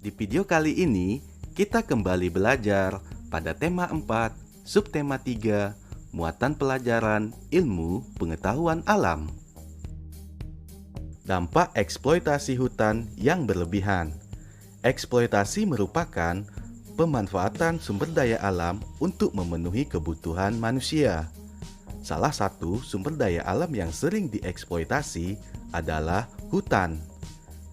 Di video kali ini, kita kembali belajar pada tema 4, subtema 3, muatan pelajaran ilmu pengetahuan alam. Dampak eksploitasi hutan yang berlebihan. Eksploitasi merupakan pemanfaatan sumber daya alam untuk memenuhi kebutuhan manusia. Salah satu sumber daya alam yang sering dieksploitasi adalah hutan.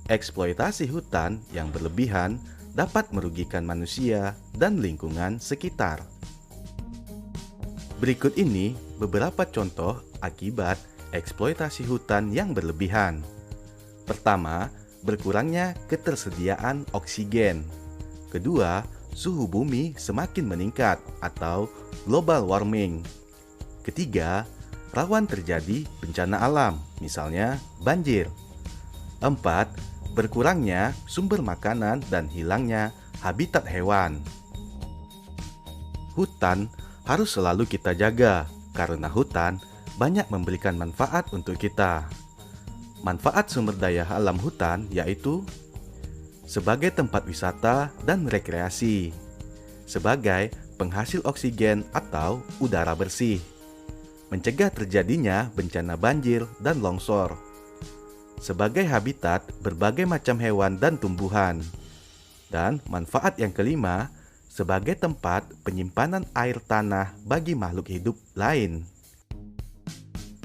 Eksploitasi hutan yang berlebihan dapat merugikan manusia dan lingkungan sekitar. Berikut ini beberapa contoh akibat eksploitasi hutan yang berlebihan. Pertama, berkurangnya ketersediaan oksigen. Kedua, suhu bumi semakin meningkat atau global warming. Ketiga, rawan terjadi bencana alam, misalnya banjir. 4. Berkurangnya sumber makanan dan hilangnya habitat hewan. Hutan harus selalu kita jaga karena hutan banyak memberikan manfaat untuk kita. Manfaat sumber daya alam hutan yaitu sebagai tempat wisata dan rekreasi, sebagai penghasil oksigen atau udara bersih, mencegah terjadinya bencana banjir dan longsor, sebagai habitat berbagai macam hewan dan tumbuhan. Dan manfaat yang kelima, sebagai tempat penyimpanan air tanah bagi makhluk hidup lain.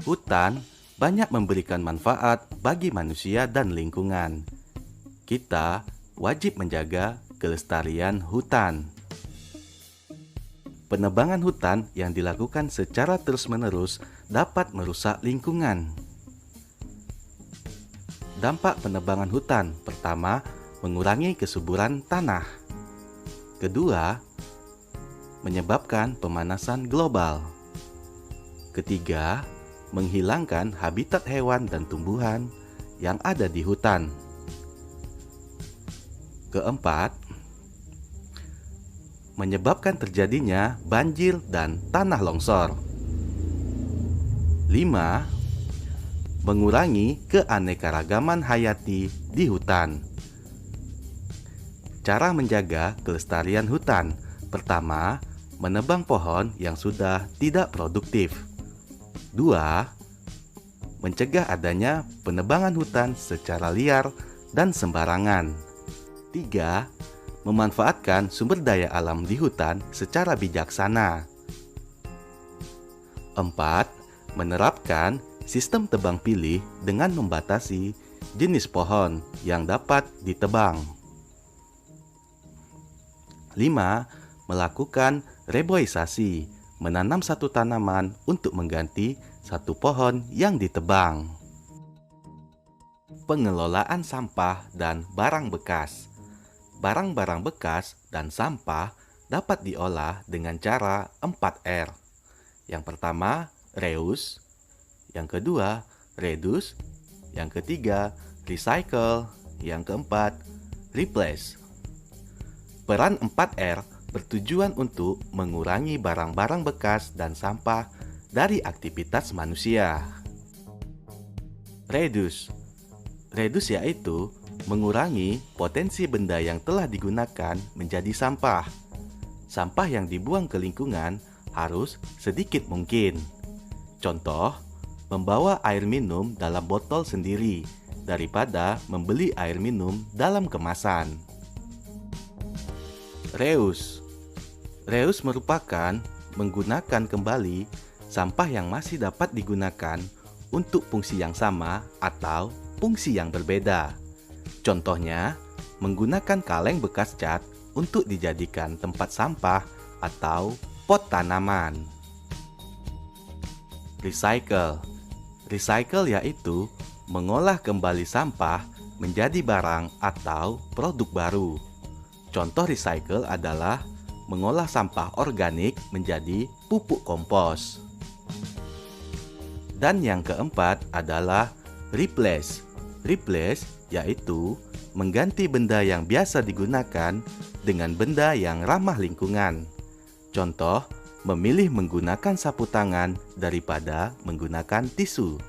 Hutan banyak memberikan manfaat bagi manusia dan lingkungan. Kita wajib menjaga kelestarian hutan. Penebangan hutan yang dilakukan secara terus-menerus dapat merusak lingkungan. Dampak penebangan hutan, pertama, mengurangi kesuburan tanah. Kedua, menyebabkan pemanasan global. Ketiga, menghilangkan habitat hewan dan tumbuhan yang ada di hutan. Keempat, menyebabkan terjadinya banjir dan tanah longsor. 5. Mengurangi keanekaragaman hayati di hutan. Cara menjaga kelestarian hutan. Pertama, menebang pohon yang sudah tidak produktif. 2. Mencegah adanya penebangan hutan secara liar dan sembarangan. 3. Memanfaatkan sumber daya alam di hutan secara bijaksana. 4. Menerapkan sistem tebang pilih dengan membatasi jenis pohon yang dapat ditebang. 5. Melakukan reboisasi, menanam satu tanaman untuk mengganti satu pohon yang ditebang. Pengelolaan sampah dan barang bekas. Barang-barang bekas dan sampah dapat diolah dengan cara 4R. Yang pertama, reuse. Yang kedua, reduce. Yang ketiga, recycle. Yang keempat, replace. Peran 4R bertujuan untuk mengurangi barang-barang bekas dan sampah dari aktivitas manusia. Reduce. Reduce yaitu mengurangi potensi benda yang telah digunakan menjadi sampah. Sampah yang dibuang ke lingkungan harus sedikit mungkin. Contoh, membawa air minum dalam botol sendiri daripada membeli air minum dalam kemasan. Reuse. Reuse merupakan menggunakan kembali sampah yang masih dapat digunakan untuk fungsi yang sama atau fungsi yang berbeda. Contohnya, menggunakan kaleng bekas cat untuk dijadikan tempat sampah atau pot tanaman. Recycle. Recycle yaitu mengolah kembali sampah menjadi barang atau produk baru. Contoh recycle adalah mengolah sampah organik menjadi pupuk kompos. Dan yang keempat adalah replace. Replace yaitu mengganti benda yang biasa digunakan dengan benda yang ramah lingkungan. Contoh, memilih menggunakan sapu tangan daripada menggunakan tisu.